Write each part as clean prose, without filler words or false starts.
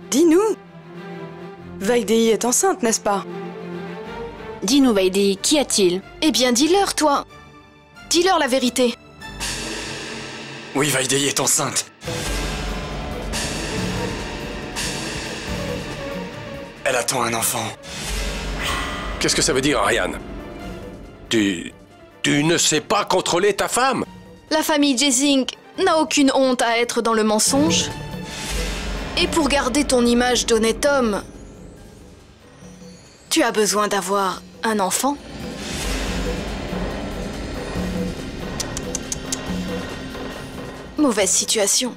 Dis-nous. Vaidéhi est enceinte, n'est-ce pas? Dis-nous, Vaidéhi, qu'y a-t-il? Eh bien, dis-leur, toi. Dis-leur la vérité. Oui, Vaidéhi est enceinte. Elle attend un enfant. Qu'est-ce que ça veut dire, Ariane? Tu ne sais pas contrôler ta femme? La famille Jezing n'a aucune honte à être dans le mensonge. Et pour garder ton image d'honnête homme, tu as besoin d'avoir un enfant. Mauvaise situation.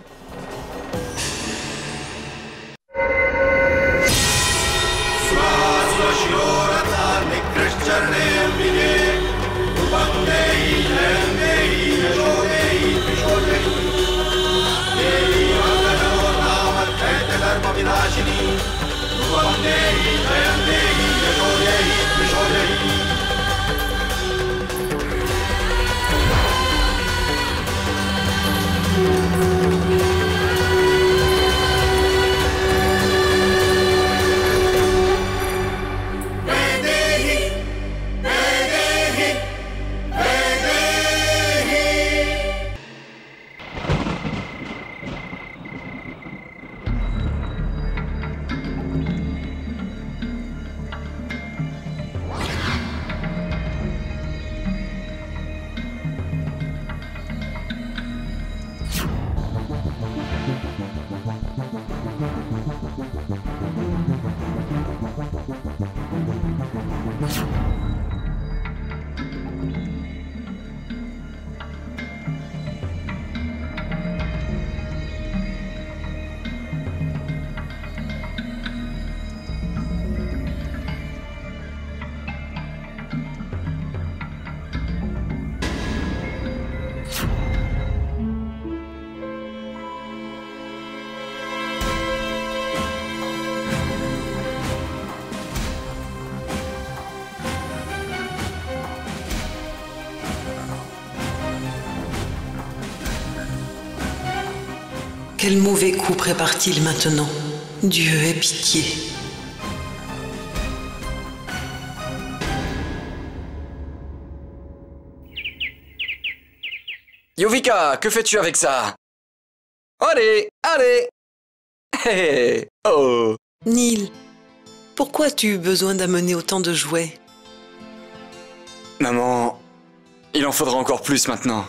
Quel mauvais coup prépare-t-il maintenant? Dieu ait pitié. Yuvika, que fais-tu avec ça? Allez, allez. Hé, oh. Neil, pourquoi as-tu eu besoin d'amener autant de jouets? Maman, il en faudra encore plus maintenant.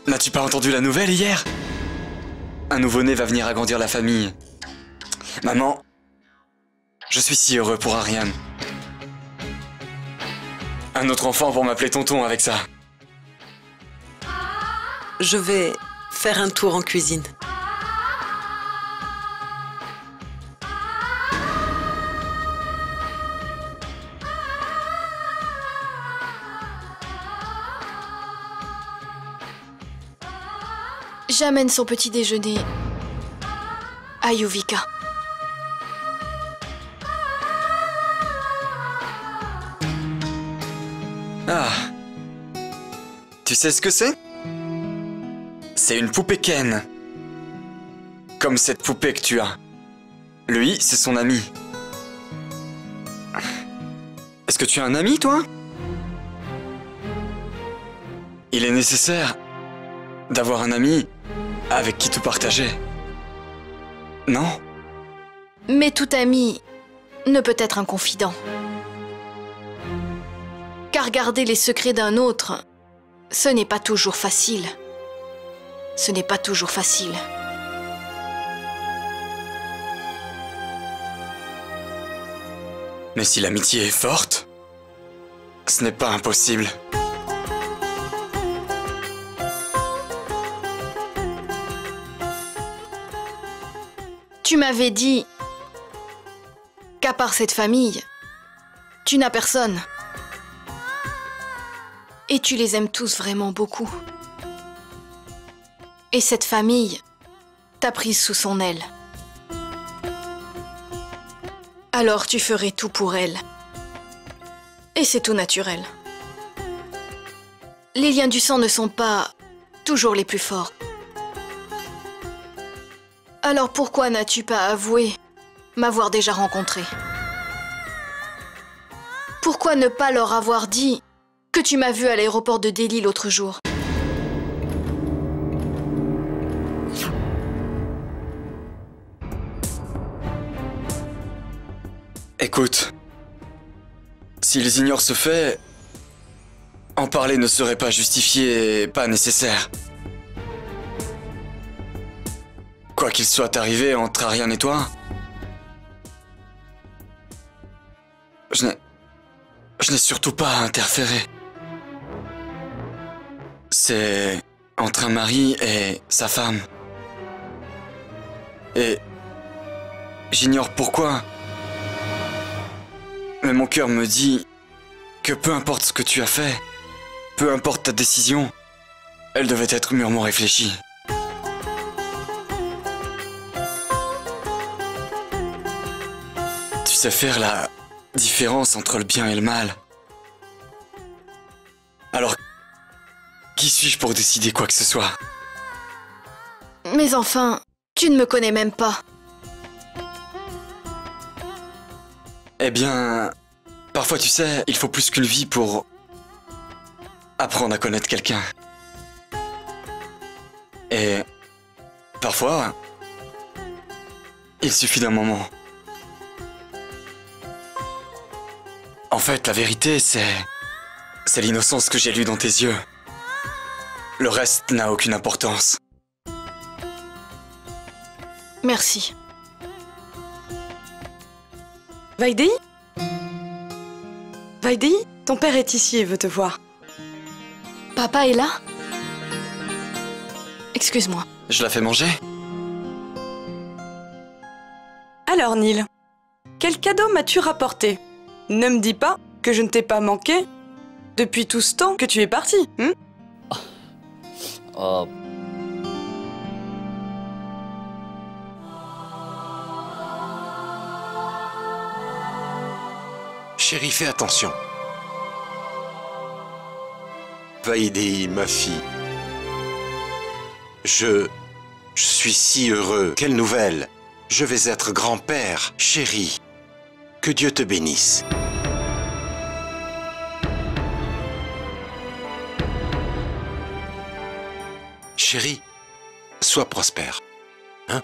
N'as-tu pas entendu la nouvelle hier? Un nouveau-né va venir agrandir la famille. Maman, je suis si heureux pour Ariane. Un autre enfant pour m'appeler tonton avec ça. Je vais faire un tour en cuisine. J'amène son petit déjeuner à Yuvika. Ah. Tu sais ce que c'est? C'est une poupée Ken. Comme cette poupée que tu as. Lui, c'est son ami. Est-ce que tu as un ami, toi? Il est nécessaire d'avoir un ami avec qui tout partager. Non? Mais tout ami ne peut être un confident. Car garder les secrets d'un autre, ce n'est pas toujours facile. Ce n'est pas toujours facile. Mais si l'amitié est forte, ce n'est pas impossible. Tu m'avais dit qu'à part cette famille, tu n'as personne. Et tu les aimes tous vraiment beaucoup. Et cette famille t'a prise sous son aile. Alors tu ferais tout pour elle. Et c'est tout naturel. Les liens du sang ne sont pas toujours les plus forts. Alors pourquoi n'as-tu pas avoué m'avoir déjà rencontré? Pourquoi ne pas leur avoir dit que tu m'as vu à l'aéroport de Delhi l'autre jour? Écoute, s'ils ignorent ce fait, en parler ne serait pas justifié et pas nécessaire. Quoi qu'il soit arrivé entre Ariane et toi, je n'ai surtout pas interféré. C'est entre un mari et sa femme. Et j'ignore pourquoi, mais mon cœur me dit que peu importe ce que tu as fait, peu importe ta décision, elle devait être mûrement réfléchie. Tu sais faire la différence entre le bien et le mal. Alors, qui suis-je pour décider quoi que ce soit? Mais enfin, tu ne me connais même pas. Eh bien, parfois tu sais, il faut plus qu'une vie pour apprendre à connaître quelqu'un. Et parfois, il suffit d'un moment. En fait, la vérité, c'est l'innocence que j'ai lue dans tes yeux. Le reste n'a aucune importance. Merci. Vaidehi? Vaidehi, ton père est ici et veut te voir. Papa est là? Excuse-moi. Je la fais manger? Alors, Neil, quel cadeau m'as-tu rapporté? Ne me dis pas que je ne t'ai pas manqué depuis tout ce temps que tu es parti, hein? Chérie, fais attention. Vaidehi, ma fille. Je suis si heureux. Quelle nouvelle! Je vais être grand-père, chérie. Que Dieu te bénisse. Chérie, sois prospère. Hein?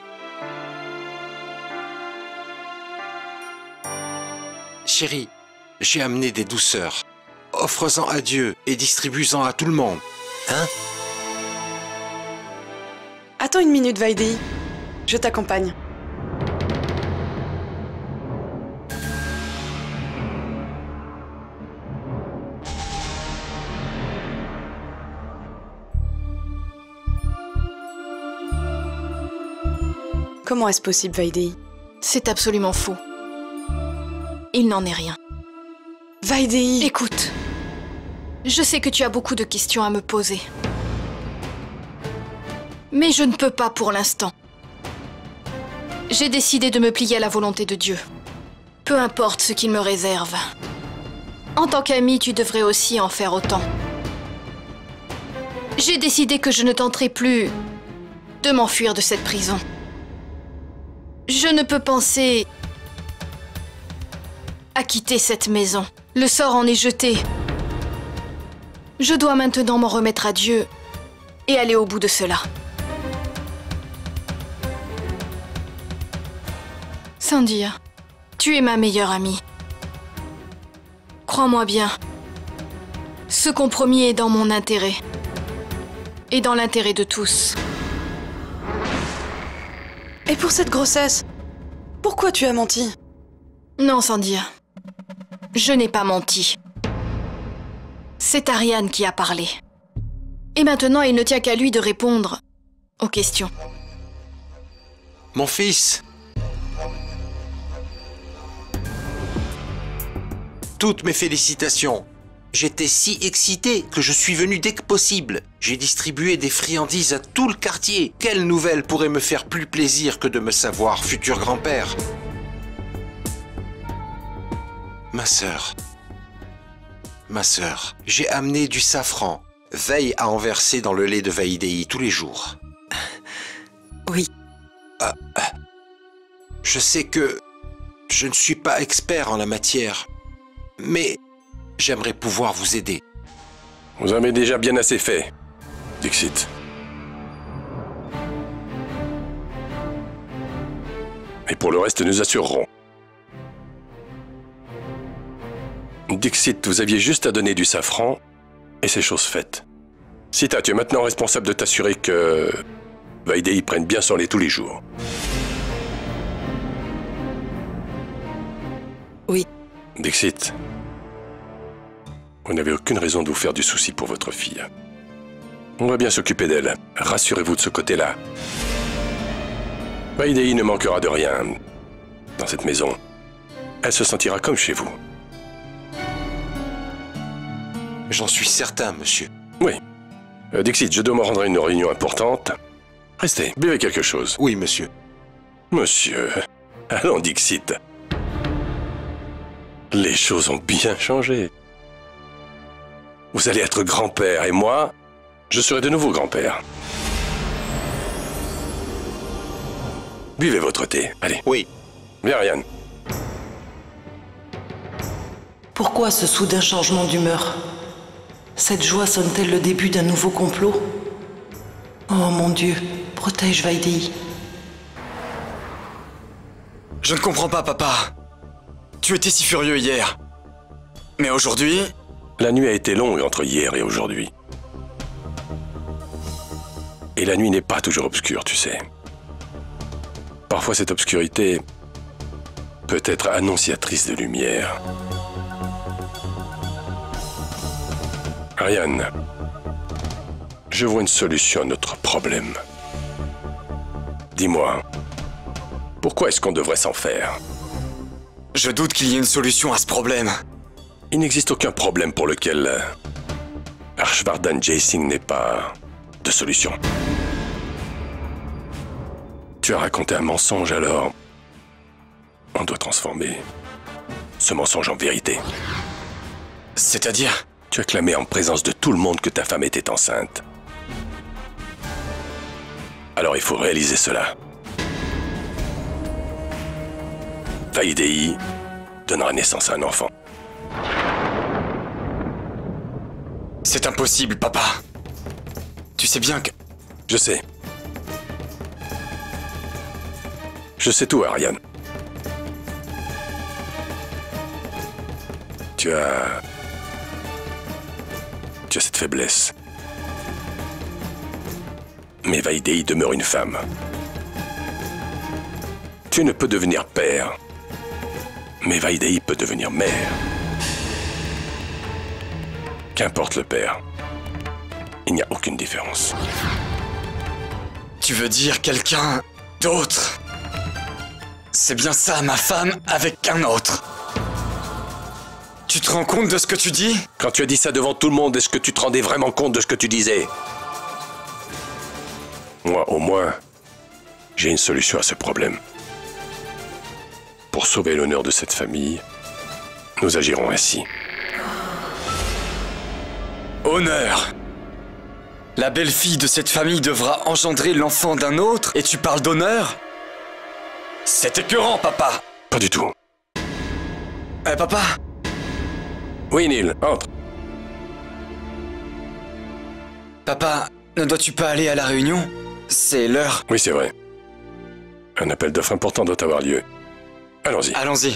Chérie, j'ai amené des douceurs. Offre-en à Dieu et distribue-en à tout le monde. Hein? Attends une minute, Vaidehi. Je t'accompagne. Comment est-ce possible, Vaidehi? C'est absolument faux. Il n'en est rien. Vaidehi! Écoute, je sais que tu as beaucoup de questions à me poser. Mais je ne peux pas pour l'instant. J'ai décidé de me plier à la volonté de Dieu. Peu importe ce qu'il me réserve. En tant qu'ami, tu devrais aussi en faire autant. J'ai décidé que je ne tenterai plus de m'enfuir de cette prison. Je ne peux penser à quitter cette maison. Le sort en est jeté. Je dois maintenant m'en remettre à Dieu et aller au bout de cela. Sandhya, tu es ma meilleure amie. Crois-moi bien, ce compromis est dans mon intérêt et dans l'intérêt de tous. Et pour cette grossesse, pourquoi tu as menti? Non, Sandhya, je n'ai pas menti. C'est Ariane qui a parlé. Et maintenant, il ne tient qu'à lui de répondre aux questions. Mon fils, toutes mes félicitations. J'étais si excité que je suis venu dès que possible. J'ai distribué des friandises à tout le quartier. Quelle nouvelle pourrait me faire plus plaisir que de me savoir futur grand-père? Ma sœur, j'ai amené du safran. Veille à en verser dans le lait de Vaidehi tous les jours. Oui. Je sais que je ne suis pas expert en la matière, mais j'aimerais pouvoir vous aider. Vous avez déjà bien assez fait, Dixit. Et pour le reste, nous assurerons. Dixit, vous aviez juste à donner du safran, et c'est chose faite. Sita, tu es maintenant responsable de t'assurer que Vaidei prenne bien son lait tous les jours. Oui. Dixit, vous n'avez aucune raison de vous faire du souci pour votre fille. On va bien s'occuper d'elle. Rassurez-vous de ce côté-là. Vaidei ne manquera de rien dans cette maison. Elle se sentira comme chez vous. J'en suis certain, monsieur. Oui. Dixit, je dois me rendre à une réunion importante. Restez, buvez quelque chose. Oui, monsieur. Monsieur, allons Dixit. Les choses ont bien changé. Vous allez être grand-père et moi, je serai de nouveau grand-père. Buvez votre thé, allez. Oui. Viens, Ryan. Pourquoi ce soudain changement d'humeur? Cette joie sonne-t-elle le début d'un nouveau complot? Oh mon Dieu, protège Vaidei. Je ne comprends pas, papa. Tu étais si furieux hier. Mais aujourd'hui... La nuit a été longue entre hier et aujourd'hui. Et la nuit n'est pas toujours obscure, tu sais. Parfois cette obscurité peut être annonciatrice de lumière. Ariane, je vois une solution à notre problème. Dis-moi, pourquoi est-ce qu'on devrait s'en faire? Je doute qu'il y ait une solution à ce problème. Il n'existe aucun problème pour lequel Harshvardhan Jaising n'ait pas de solution. Tu as raconté un mensonge alors. On doit transformer ce mensonge en vérité. C'est-à-dire? Tu as clamé en présence de tout le monde que ta femme était enceinte. Alors il faut réaliser cela. Vaidei donnera naissance à un enfant. C'est impossible, papa. Tu sais bien que... Je sais. Je sais tout, Ariane. Tu as cette faiblesse. Mais Vaidei demeure une femme. Tu ne peux devenir père. Mais Vaidei peut devenir mère. Qu'importe le père. Il n'y a aucune différence. Tu veux dire quelqu'un d'autre? C'est bien ça, ma femme avec un autre. Tu te rends compte de ce que tu dis? Quand tu as dit ça devant tout le monde, est-ce que tu te rendais vraiment compte de ce que tu disais? Moi, au moins, j'ai une solution à ce problème. Pour sauver l'honneur de cette famille, nous agirons ainsi. Honneur! La belle-fille de cette famille devra engendrer l'enfant d'un autre et tu parles d'honneur? C'est écœurant, papa! Pas du tout. Papa? Oui, Neil, entre. Papa, ne dois-tu pas aller à la réunion? C'est l'heure. Oui, c'est vrai. Un appel d'offres important doit avoir lieu. Allons-y. Allons-y.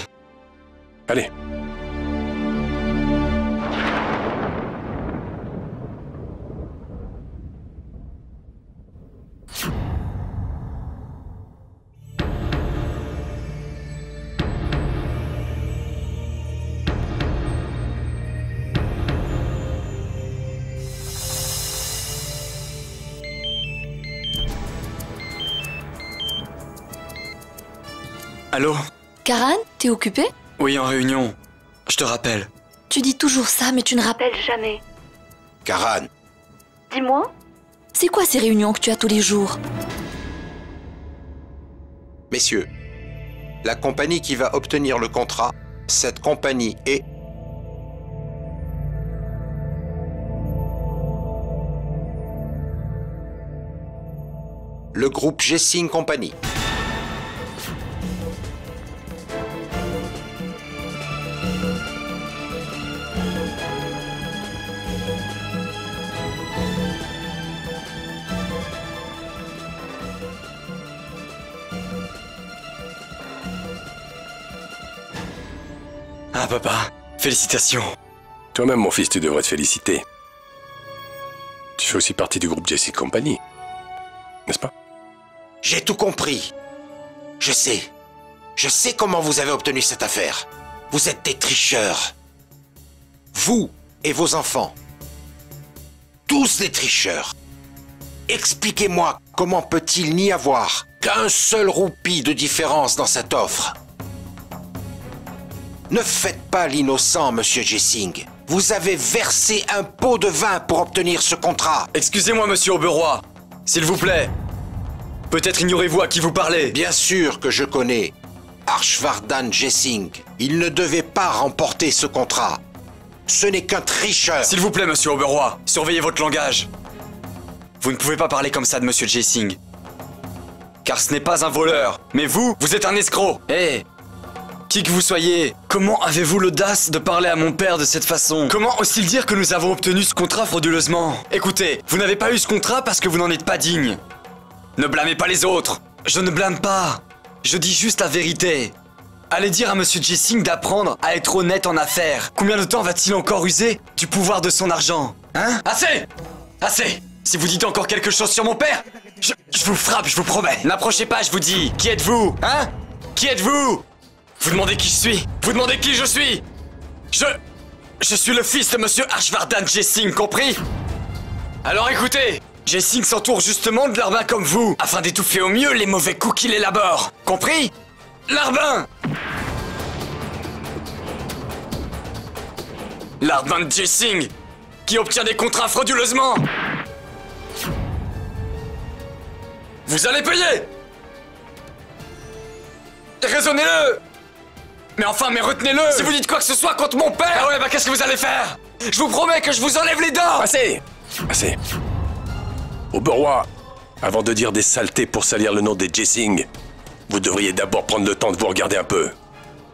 Allez. Allô? Karan, t'es occupé? Oui, en réunion. Je te rappelle. Tu dis toujours ça, mais tu ne rappelles jamais. Karan, Dis-moi. C'est quoi ces réunions que tu as tous les jours? messieurs, la compagnie qui va obtenir le contrat, cette compagnie est... le groupe Jaising Company. Ah papa, félicitations. Toi-même, mon fils, tu devrais te féliciter. Tu fais aussi partie du groupe Jessie Company, n'est-ce pas? J'ai tout compris. Je sais. Je sais comment vous avez obtenu cette affaire. Vous êtes des tricheurs. Vous et vos enfants. Tous des tricheurs. Expliquez-moi comment peut-il n'y avoir qu'un seul roupie de différence dans cette offre? Ne faites pas l'innocent, monsieur Jessing. Vous avez versé un pot de vin pour obtenir ce contrat. Excusez-moi, monsieur Auberoy. S'il vous plaît. Peut-être ignorez-vous à qui vous parlez. Bien sûr que je connais Harshvardhan Jessing. Il ne devait pas remporter ce contrat. Ce n'est qu'un tricheur. S'il vous plaît, monsieur Auberoy, surveillez votre langage. Vous ne pouvez pas parler comme ça de monsieur Jessing. Car ce n'est pas un voleur. Mais vous, vous êtes un escroc. Hé, qui que vous soyez, comment avez-vous l'audace de parler à mon père de cette façon? Comment ose-t-il dire que nous avons obtenu ce contrat frauduleusement? Écoutez, vous n'avez pas eu ce contrat parce que vous n'en êtes pas digne. Ne blâmez pas les autres. Je ne blâme pas. Je dis juste la vérité. Allez dire à monsieur Jessing d'apprendre à être honnête en affaires. Combien de temps va-t-il encore user du pouvoir de son argent? Hein? Assez! Assez! Si vous dites encore quelque chose sur mon père, je vous frappe, je vous promets. N'approchez pas, je vous dis. Qui êtes-vous? Hein? Qui êtes-vous? Vous demandez qui je suis? Vous demandez qui je suis? Je suis le fils de monsieur Harshvardhan Jessing, compris? Alors écoutez, Jessing s'entoure justement de larbins comme vous, afin d'étouffer au mieux les mauvais coups qu'il élabore. Compris? Larbin! Larbin de Jessing, qui obtient des contrats frauduleusement. Vous allez payer! Raisonnez-le! Mais enfin, mais retenez-le! Si vous dites quoi que ce soit contre mon père! Ah ouais, bah qu'est-ce que vous allez faire? Je vous promets que je vous enlève les dents! Assez! Assez. Auberoy, avant de dire des saletés pour salir le nom des Jessing, vous devriez d'abord prendre le temps de vous regarder un peu.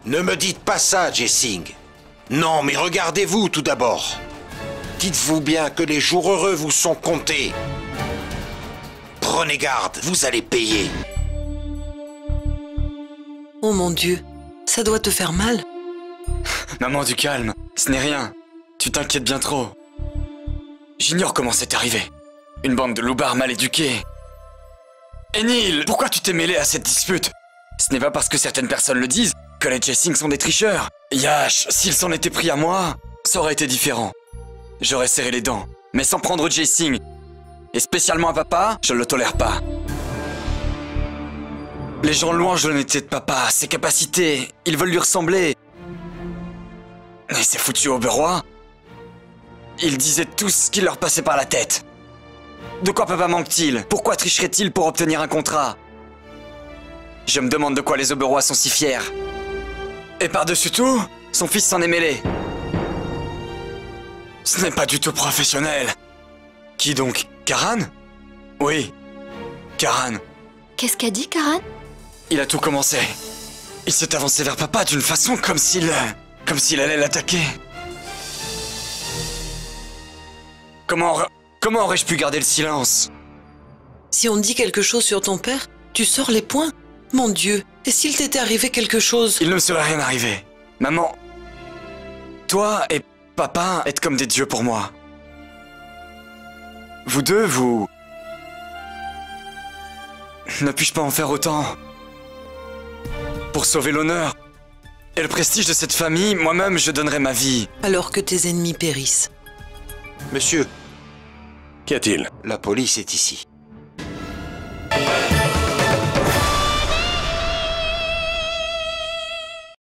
Ne me dites pas ça, Jessing. Non, mais regardez-vous tout d'abord. Dites-vous bien que les jours heureux vous sont comptés. Prenez garde, vous allez payer. Oh mon Dieu, ça doit te faire mal. Maman, du calme, ce n'est rien. Tu t'inquiètes bien trop. J'ignore comment c'est arrivé. Une bande de loupards mal éduqués. Et Neil, pourquoi tu t'es mêlé à cette dispute? Ce n'est pas parce que certaines personnes le disent que les Jessing sont des tricheurs. Yash, s'ils s'en étaient pris à moi, ça aurait été différent. J'aurais serré les dents. Mais sans prendre Jessing, et spécialement à papa, je le tolère pas. Les gens louangent l'honnêteté de papa, ses capacités, ils veulent lui ressembler. Mais ces foutus Auberoy, ils disaient tout ce qui leur passait par la tête. De quoi papa manque-t-il? Pourquoi tricherait-il pour obtenir un contrat? Je me demande de quoi les Auberoy sont si fiers. Et par-dessus tout, son fils s'en est mêlé. Ce n'est pas du tout professionnel. Qui donc? Karan? Oui, Karan. Qu'est-ce qu'a dit, Karan? Il a tout commencé. Il s'est avancé vers papa d'une façon comme s'il allait l'attaquer. Comment aurais-je pu garder le silence? Si on dit quelque chose sur ton père, tu sors les poings? Mon Dieu, et s'il t'était arrivé quelque chose? Il ne me serait rien arrivé. Maman, toi et papa êtes comme des dieux pour moi. Vous deux, vous... Ne puis-je pas en faire autant? Pour sauver l'honneur et le prestige de cette famille, moi-même je donnerai ma vie. Alors que tes ennemis périssent. Monsieur, Qu'y a-t-il? la police est ici.